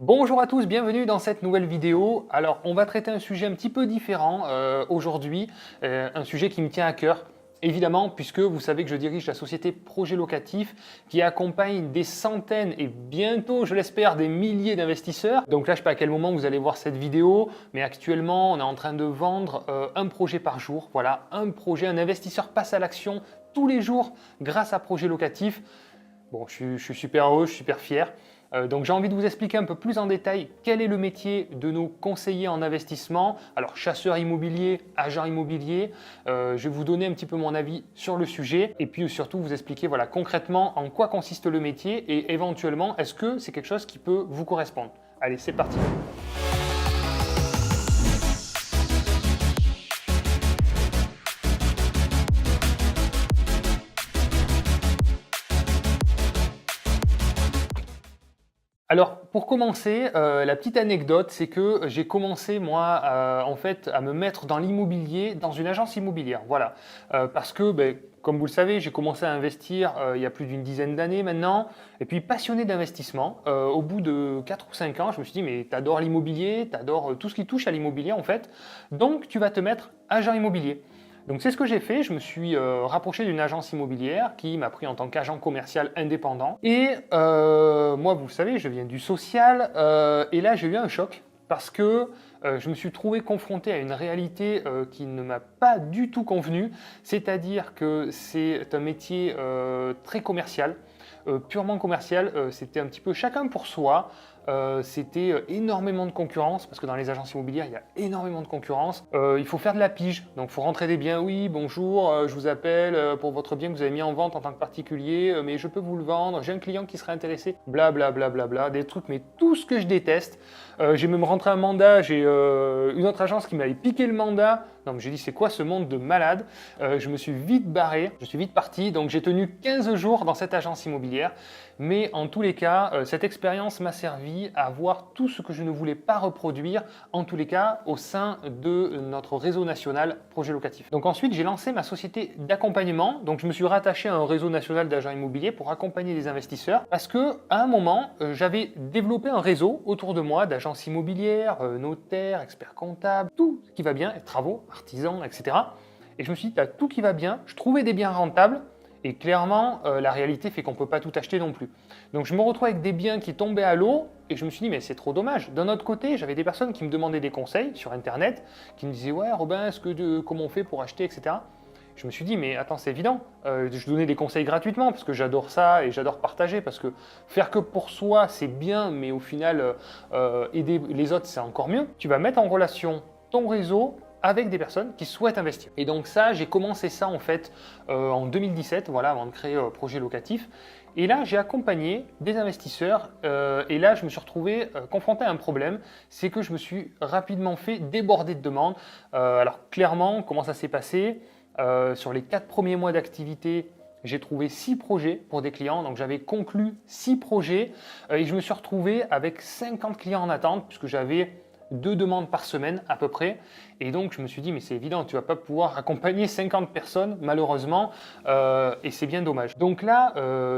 Bonjour à tous, bienvenue dans cette nouvelle vidéo. Alors, on va traiter un sujet un petit peu différent aujourd'hui, un sujet qui me tient à cœur. Évidemment, puisque vous savez que je dirige la société Projet Locatif qui accompagne des centaines et bientôt, je l'espère, des milliers d'investisseurs. Donc là, je ne sais pas à quel moment vous allez voir cette vidéo, mais actuellement, on est en train de vendre un projet par jour. Voilà, un projet, un investisseur passe à l'action tous les jours grâce à Projet Locatif. Bon, je suis super heureux, je suis super fier. Donc j'ai envie de vous expliquer un peu plus en détail quel est le métier de nos conseillers en investissement. Alors chasseurs immobiliers, agents immobiliers, je vais vous donner un petit peu mon avis sur le sujet et puis surtout vous expliquer voilà, concrètement en quoi consiste le métier et éventuellement est-ce que c'est quelque chose qui peut vous correspondre. Allez, c'est parti. Alors, pour commencer, la petite anecdote, c'est que j'ai commencé moi, en fait, à me mettre dans l'immobilier, dans une agence immobilière, voilà. Parce que, comme vous le savez, j'ai commencé à investir, il y a plus d'une dizaine d'années maintenant et puis passionné d'investissement. Au bout de 4 ou 5 ans, je me suis dit: «Mais tu adores l'immobilier, tu adores, tout ce qui touche à l'immobilier, en fait, donc tu vas te mettre agent immobilier». Donc c'est ce que j'ai fait, je me suis rapproché d'une agence immobilière qui m'a pris en tant qu'agent commercial indépendant. Et moi, vous le savez, je viens du social et là j'ai eu un choc parce que je me suis trouvé confronté à une réalité qui ne m'a pas du tout convenu, c'est-à-dire que c'est un métier très commercial, purement commercial, c'était un petit peu chacun pour soi. C'était énormément de concurrence parce que dans les agences immobilières il y a énormément de concurrence. Il faut faire de la pige, donc il faut rentrer des biens. Oui, bonjour, je vous appelle pour votre bien que vous avez mis en vente en tant que particulier, mais je peux vous le vendre, j'ai un client qui serait intéressé, bla bla bla bla bla, des trucs, mais tout ce que je déteste. J'ai même rentré un mandat, j'ai une autre agence qui m'avait piqué le mandat. Non, mais j'ai dit c'est quoi ce monde de malade. Je me suis vite barré, je suis vite parti, donc j'ai tenu 15 jours dans cette agence immobilière. Mais en tous les cas, cette expérience m'a servi à voir tout ce que je ne voulais pas reproduire, en tous les cas, au sein de notre réseau national Projet Locatif. Donc ensuite, j'ai lancé ma société d'accompagnement. Donc je me suis rattaché à un réseau national d'agents immobiliers pour accompagner les investisseurs parce que à un moment, j'avais développé un réseau autour de moi d'agences immobilières, notaires, experts comptables, tout ce qui va bien, travaux, artisans, etc. Et je me suis dit, tu as tout qui va bien, je trouvais des biens rentables. Et clairement, la réalité fait qu'on ne peut pas tout acheter non plus. Donc je me retrouve avec des biens qui tombaient à l'eau et je me suis dit, mais c'est trop dommage. D'un autre côté, j'avais des personnes qui me demandaient des conseils sur Internet, qui me disaient, ouais, Robin, comment on fait pour acheter, etc. Je me suis dit, mais attends, c'est évident. Je donnais des conseils gratuitement parce que j'adore ça et j'adore partager parce que faire que pour soi, c'est bien, mais au final, aider les autres, c'est encore mieux. Tu vas mettre en relation ton réseau avec des personnes qui souhaitent investir. Et donc ça, j'ai commencé ça en fait en 2017, voilà, avant de créer Projet Locatif. Et là, j'ai accompagné des investisseurs et là, je me suis retrouvé confronté à un problème, c'est que je me suis rapidement fait déborder de demandes. Alors clairement, comment ça s'est passé? Sur les 4 premiers mois d'activité, j'ai trouvé 6 projets pour des clients, donc j'avais conclu 6 projets et je me suis retrouvé avec 50 clients en attente puisque j'avais 2 demandes par semaine à peu près. Et donc je me suis dit, mais c'est évident, tu ne vas pas pouvoir accompagner 50 personnes malheureusement et c'est bien dommage. Donc là,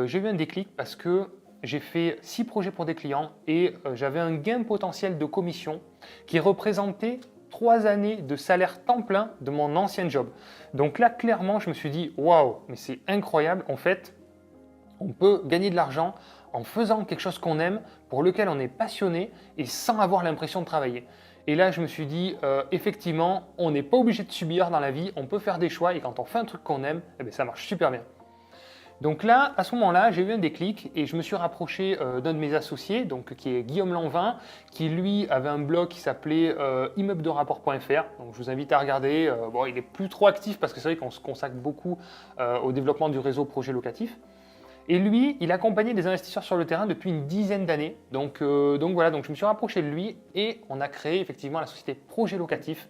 j'ai eu un déclic parce que j'ai fait 6 projets pour des clients et j'avais un gain potentiel de commission qui représentait 3 années de salaire temps plein de mon ancien job. Donc là, clairement, je me suis dit, waouh, mais c'est incroyable. En fait, on peut gagner de l'argent en faisant quelque chose qu'on aime, pour lequel on est passionné et sans avoir l'impression de travailler. Et là, je me suis dit, effectivement, on n'est pas obligé de subir dans la vie, on peut faire des choix et quand on fait un truc qu'on aime, eh bien, ça marche super bien. Donc là, à ce moment-là, j'ai eu un déclic et je me suis rapproché d'un de mes associés, donc, qui est Guillaume Lanvin, qui lui avait un blog qui s'appelait immeublerapport.fr. Donc je vous invite à regarder. Bon, il est plus trop actif parce que c'est vrai qu'on se consacre beaucoup au développement du réseau Projet Locatif. Et lui, il accompagnait des investisseurs sur le terrain depuis une dizaine d'années. Donc voilà, donc je me suis rapproché de lui et on a créé effectivement la société Projet Locatif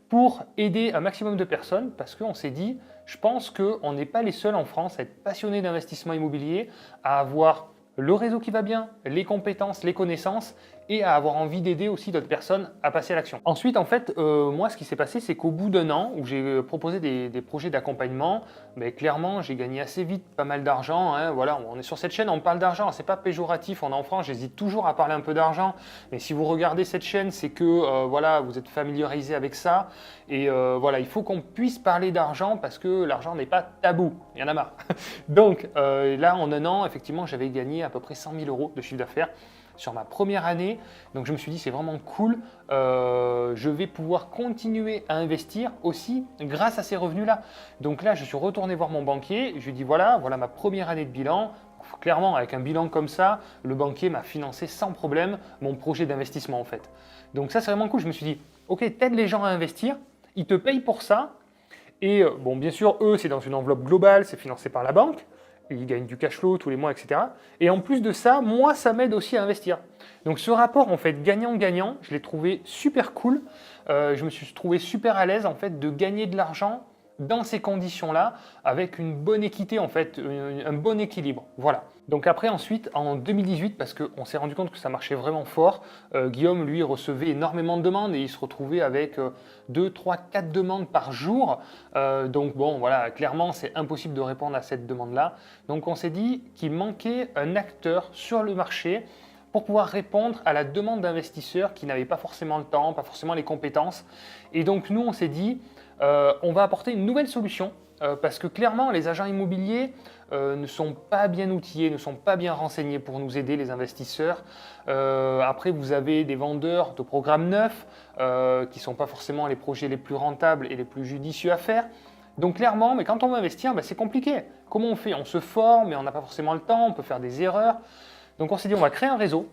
pour aider un maximum de personnes parce qu'on s'est dit, je pense qu'on n'est pas les seuls en France à être passionnés d'investissement immobilier, à avoir le réseau qui va bien, les compétences, les connaissances et à avoir envie d'aider aussi d'autres personnes à passer à l'action. Ensuite, en fait, moi, ce qui s'est passé, c'est qu'au bout d'un an où j'ai proposé des projets d'accompagnement, mais clairement, j'ai gagné assez vite pas mal d'argent, hein. Voilà, on est sur cette chaîne, on parle d'argent, c'est pas péjoratif, on est en France, j'hésite toujours à parler un peu d'argent, mais si vous regardez cette chaîne, c'est que voilà, vous êtes familiarisé avec ça, et voilà, il faut qu'on puisse parler d'argent parce que l'argent n'est pas tabou, il y en a marre. Donc là, en un an, effectivement, j'avais gagné à peu près 100 000 euros de chiffre d'affaires sur ma première année. Donc je me suis dit, c'est vraiment cool, je vais pouvoir continuer à investir aussi grâce à ces revenus-là. Donc là, je suis retourné voir mon banquier, je lui ai dit, voilà ma première année de bilan. Clairement, avec un bilan comme ça, le banquier m'a financé sans problème mon projet d'investissement en fait. Donc ça, c'est vraiment cool. Je me suis dit, ok, t'aides les gens à investir, ils te payent pour ça. Et bon, bien sûr, eux, c'est dans une enveloppe globale, c'est financé par la banque. Ils gagnent du cash flow tous les mois, etc. Et en plus de ça, moi, ça m'aide aussi à investir. Donc ce rapport, en fait, gagnant-gagnant, je l'ai trouvé super cool. Je me suis trouvé super à l'aise, en fait, de gagner de l'argent dans ces conditions-là, avec une bonne équité, en fait, un bon équilibre. Voilà. Donc après, ensuite, en 2018, parce qu'on s'est rendu compte que ça marchait vraiment fort, Guillaume, lui, recevait énormément de demandes et il se retrouvait avec 2, 3, 4 demandes par jour. Donc bon, voilà, clairement, c'est impossible de répondre à cette demande-là. Donc on s'est dit qu'il manquait un acteur sur le marché pour pouvoir répondre à la demande d'investisseurs qui n'avaient pas forcément le temps, pas forcément les compétences. Et donc nous, on s'est dit, on va apporter une nouvelle solution parce que clairement, les agents immobiliers ne sont pas bien outillés, ne sont pas bien renseignés pour nous aider, les investisseurs. Après, vous avez des vendeurs de programmes neufs qui ne sont pas forcément les projets les plus rentables et les plus judicieux à faire. Donc clairement, mais quand on veut investir, c'est compliqué. Comment on fait? On se forme, mais on n'a pas forcément le temps, on peut faire des erreurs. Donc on s'est dit, on va créer un réseau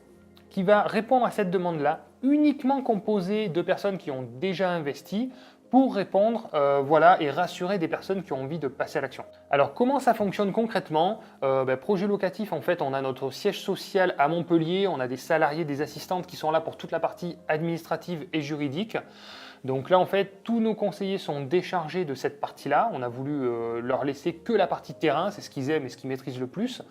qui va répondre à cette demande-là, uniquement composé de personnes qui ont déjà investi, pour répondre voilà, et rassurer des personnes qui ont envie de passer à l'action. Alors comment ça fonctionne concrètement? Projet locatif, en fait, on a notre siège social à Montpellier, on a des salariés, des assistantes qui sont là pour toute la partie administrative et juridique. Donc là, en fait, tous nos conseillers sont déchargés de cette partie-là. On a voulu leur laisser que la partie terrain, c'est ce qu'ils aiment et ce qu'ils maîtrisent le plus.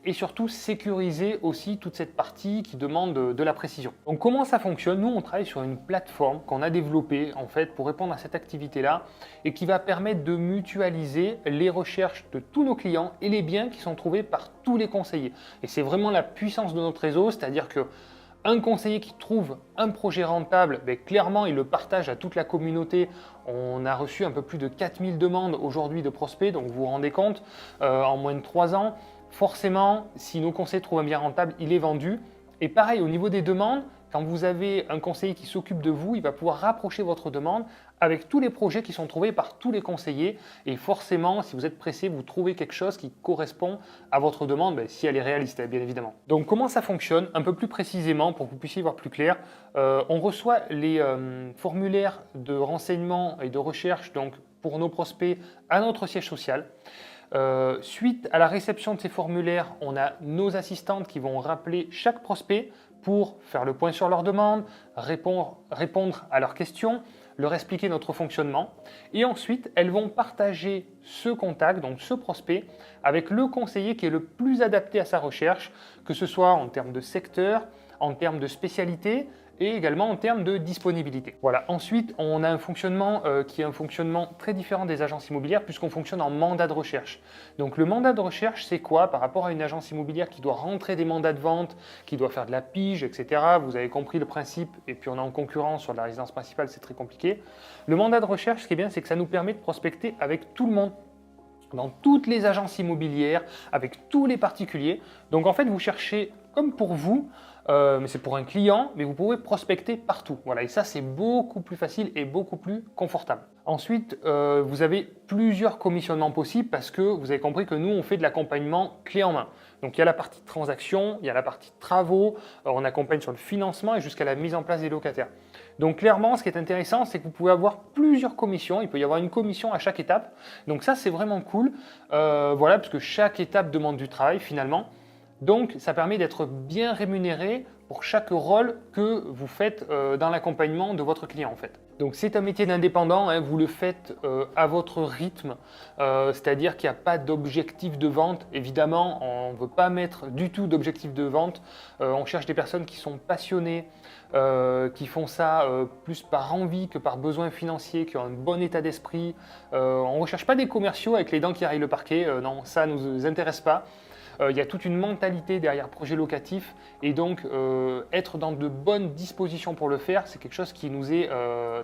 Et surtout, sécuriser aussi toute cette partie qui demande de la précision. Donc comment ça fonctionne? Nous, on travaille sur une plateforme qu'on a développée en fait pour répondre à cette activité-là et qui va permettre de mutualiser les recherches de tous nos clients et les biens qui sont trouvés par tous les conseillers. Et c'est vraiment la puissance de notre réseau, c'est-à-dire que un conseiller qui trouve un projet rentable, clairement, il le partage à toute la communauté. On a reçu un peu plus de 4000 demandes aujourd'hui de prospects, donc vous vous rendez compte, en moins de 3 ans, forcément, si nos conseillers trouvent un bien rentable, il est vendu. Et pareil, au niveau des demandes, quand vous avez un conseiller qui s'occupe de vous, il va pouvoir rapprocher votre demande avec tous les projets qui sont trouvés par tous les conseillers. Et forcément, si vous êtes pressé, vous trouvez quelque chose qui correspond à votre demande, si elle est réaliste, bien évidemment. Donc comment ça fonctionne? Un peu plus précisément, pour que vous puissiez voir plus clair, on reçoit les formulaires de renseignement et de recherche donc, pour nos prospects à notre siège social. Suite à la réception de ces formulaires, on a nos assistantes qui vont rappeler chaque prospect pour faire le point sur leurs demandes, répondre à leurs questions, leur expliquer notre fonctionnement. Et ensuite, elles vont partager ce contact, donc ce prospect, avec le conseiller qui est le plus adapté à sa recherche, que ce soit en termes de secteur, en termes de spécialité, et également en termes de disponibilité. Voilà. Ensuite, on a un fonctionnement qui est un fonctionnement très différent des agences immobilières puisqu'on fonctionne en mandat de recherche. Donc le mandat de recherche, c'est quoi par rapport à une agence immobilière qui doit rentrer des mandats de vente, qui doit faire de la pige, etc. Vous avez compris le principe et puis on est en concurrence sur la résidence principale, c'est très compliqué. Le mandat de recherche, ce qui est bien, c'est que ça nous permet de prospecter avec tout le monde, dans toutes les agences immobilières, avec tous les particuliers. Donc en fait, vous cherchez comme pour vous, mais c'est pour un client, mais vous pouvez prospecter partout. Voilà, et ça, c'est beaucoup plus facile et beaucoup plus confortable. Ensuite, vous avez plusieurs commissionnements possibles parce que vous avez compris que nous, on fait de l'accompagnement clé en main. Donc, il y a la partie transaction, il y a la partie travaux, on accompagne sur le financement et jusqu'à la mise en place des locataires. Donc, clairement, ce qui est intéressant, c'est que vous pouvez avoir plusieurs commissions. Il peut y avoir une commission à chaque étape. Donc, ça, c'est vraiment cool. Voilà, parce que chaque étape demande du travail finalement. Donc, ça permet d'être bien rémunéré pour chaque rôle que vous faites dans l'accompagnement de votre client en fait. Donc c'est un métier d'indépendant, hein, vous le faites à votre rythme, c'est-à-dire qu'il n'y a pas d'objectif de vente. Évidemment, on ne veut pas mettre du tout d'objectif de vente. On cherche des personnes qui sont passionnées, qui font ça plus par envie que par besoin financier, qui ont un bon état d'esprit. On ne recherche pas des commerciaux avec les dents qui rayent le parquet, non, ça ne nous intéresse pas. Il y a toute une mentalité derrière projet locatif et donc être dans de bonnes dispositions pour le faire, c'est quelque chose qui nous est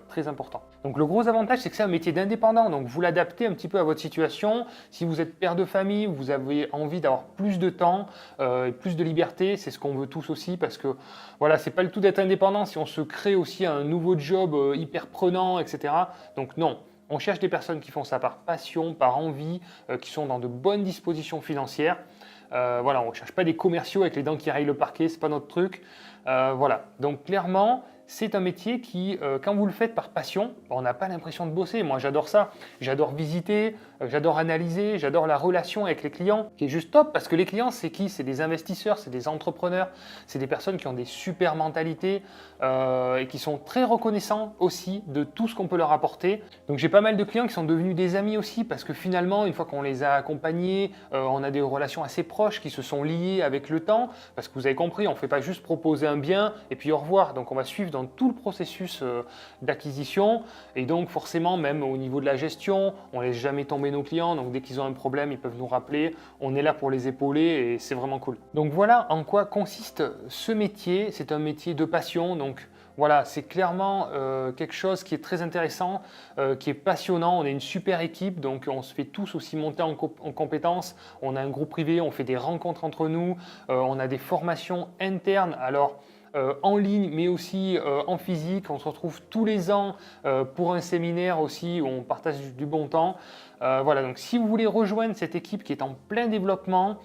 très important. Donc le gros avantage, c'est que c'est un métier d'indépendant, donc vous l'adaptez un petit peu à votre situation. Si vous êtes père de famille, vous avez envie d'avoir plus de temps, plus de liberté, c'est ce qu'on veut tous aussi parce que voilà, c'est pas le tout d'être indépendant si on se crée aussi un nouveau job hyper prenant, etc. Donc non. On cherche des personnes qui font ça par passion, par envie, qui sont dans de bonnes dispositions financières. Voilà, on ne cherche pas des commerciaux avec les dents qui rayent le parquet, c'est pas notre truc. Voilà, donc clairement, c'est un métier qui, quand vous le faites par passion, on n'a pas l'impression de bosser. Moi, j'adore ça. J'adore visiter, j'adore analyser, j'adore la relation avec les clients, qui est juste top parce que les clients, c'est qui? C'est des investisseurs, c'est des entrepreneurs, c'est des personnes qui ont des super mentalités et qui sont très reconnaissants aussi de tout ce qu'on peut leur apporter. Donc, j'ai pas mal de clients qui sont devenus des amis aussi parce que finalement, une fois qu'on les a accompagnés, on a des relations assez proches qui se sont liées avec le temps parce que vous avez compris, on ne fait pas juste proposer un bien et puis au revoir. Donc, on va suivre dans tout le processus d'acquisition et donc forcément même au niveau de la gestion, on ne laisse jamais tomber nos clients, donc dès qu'ils ont un problème, ils peuvent nous rappeler, on est là pour les épauler et c'est vraiment cool. Donc voilà en quoi consiste ce métier, c'est un métier de passion, donc voilà, c'est clairement quelque chose qui est très intéressant, qui est passionnant, on est une super équipe, donc on se fait tous aussi monter en compétences, on a un groupe privé, on fait des rencontres entre nous, on a des formations internes, alors en ligne, mais aussi en physique. On se retrouve tous les ans pour un séminaire aussi où on partage du bon temps. Voilà, donc si vous voulez rejoindre cette équipe qui est en plein développement,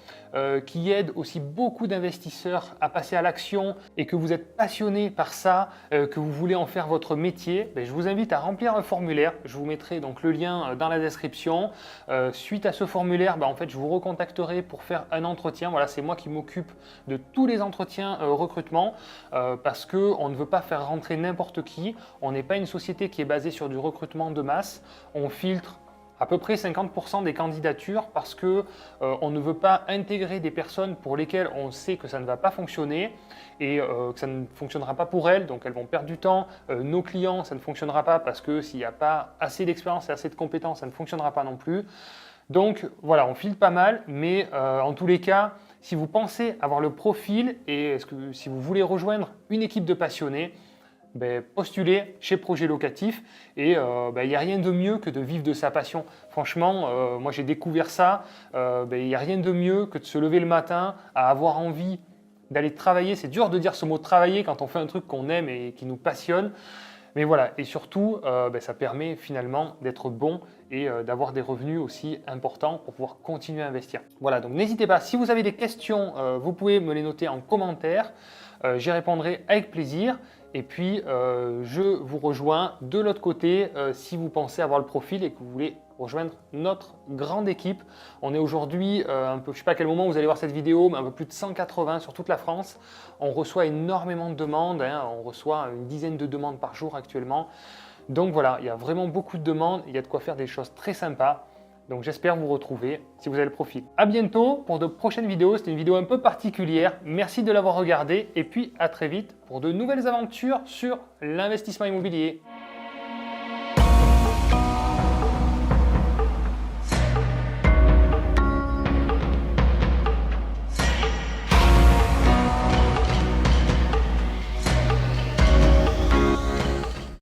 qui aide aussi beaucoup d'investisseurs à passer à l'action et que vous êtes passionné par ça, que vous voulez en faire votre métier, ben, je vous invite à remplir un formulaire. Je vous mettrai donc le lien dans la description. Suite à ce formulaire, ben, en fait, je vous recontacterai pour faire un entretien. Voilà, c'est moi qui m'occupe de tous les entretiens recrutement parce qu'on ne veut pas faire rentrer n'importe qui. On n'est pas une société qui est basée sur du recrutement de masse. On filtre à peu près 50% des candidatures parce que on ne veut pas intégrer des personnes pour lesquelles on sait que ça ne va pas fonctionner et que ça ne fonctionnera pas pour elles, donc elles vont perdre du temps. Nos clients, ça ne fonctionnera pas parce que s'il n'y a pas assez d'expérience et assez de compétences, ça ne fonctionnera pas non plus. Donc voilà, on filtre pas mal, mais en tous les cas, si vous pensez avoir le profil et si vous voulez rejoindre une équipe de passionnés, ben, postulez chez Projet Locatif et ben, il n'y a rien de mieux que de vivre de sa passion. Franchement, moi j'ai découvert ça, ben, il n'y a rien de mieux que de se lever le matin, à avoir envie d'aller travailler. C'est dur de dire ce mot travailler quand on fait un truc qu'on aime et qui nous passionne. Mais voilà, et surtout, ben, ça permet finalement d'être bon et d'avoir des revenus aussi importants pour pouvoir continuer à investir. Voilà, donc n'hésitez pas, si vous avez des questions, vous pouvez me les noter en commentaire. J'y répondrai avec plaisir. Et puis, je vous rejoins de l'autre côté si vous pensez avoir le profil et que vous voulez rejoindre notre grande équipe. On est aujourd'hui, je ne sais pas à quel moment vous allez voir cette vidéo, mais un peu plus de 180 sur toute la France. On reçoit énormément de demandes, hein, on reçoit une dizaine de demandes par jour actuellement. Donc voilà, il y a vraiment beaucoup de demandes, il y a de quoi faire des choses très sympas. Donc j'espère vous retrouver si vous avez le profil. À bientôt pour de prochaines vidéos. C'était une vidéo un peu particulière. Merci de l'avoir regardée et puis à très vite pour de nouvelles aventures sur l'investissement immobilier.